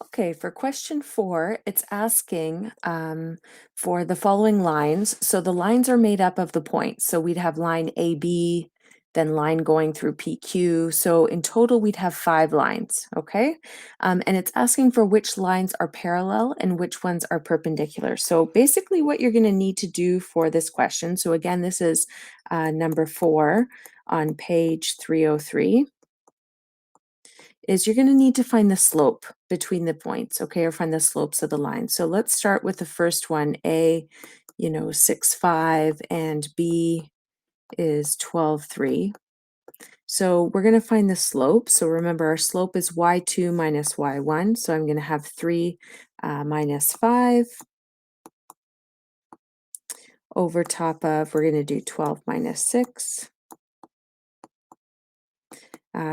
Okay, for question 4, it's asking for the following lines. So the lines are made up of the points. So we'd have line AB, then line going through PQ. So in total, we'd have 5 lines, okay? And it's asking for which lines are parallel and which ones are perpendicular. So basically what you're going to need to do for this question, so again, this is number 4 on page 303, is you're going to need to find the slope between the points, okay, or find the slopes of the line. So let's start with the first one, A, 6, 5, and B is 12, 3. So we're going to find the slope. So remember, our slope is y2 minus y1. So I'm going to have 3 minus 5 over top of, we're going to do 12 minus 6.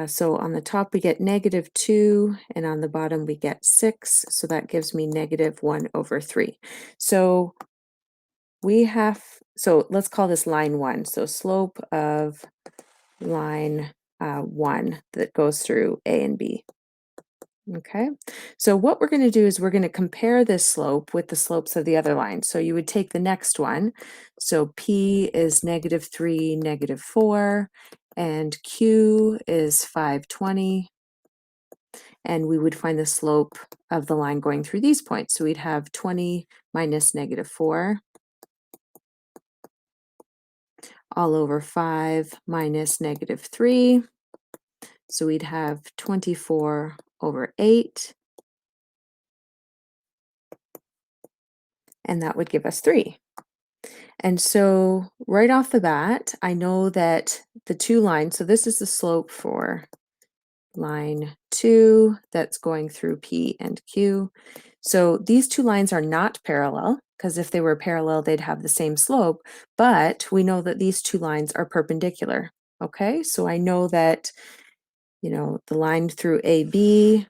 So on the top we get -2, and on the bottom we get 6, so that gives me -1/3. So let's call this line 1. So slope of line 1 that goes through A and B. Okay, so what we're going to do is we're going to compare this slope with the slopes of the other lines. So you would take the next one. So P is -3, -4, and Q is 520. And we would find the slope of the line going through these points. So we'd have 20 minus -4 all over 5 minus -3. So we'd have 24 over 8. And that would give us 3. And so right off the bat, I know that the two lines, so this is the slope for line 2 that's going through P and Q. So these two lines are not parallel, because if they were parallel, they'd have the same slope, but we know that these two lines are perpendicular. Okay, so I know that, the line through AB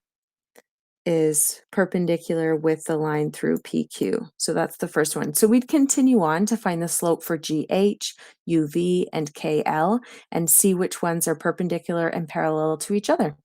is perpendicular with the line through PQ. So that's the first one. So we'd continue on to find the slope for GH, UV, and KL and see which ones are perpendicular and parallel to each other.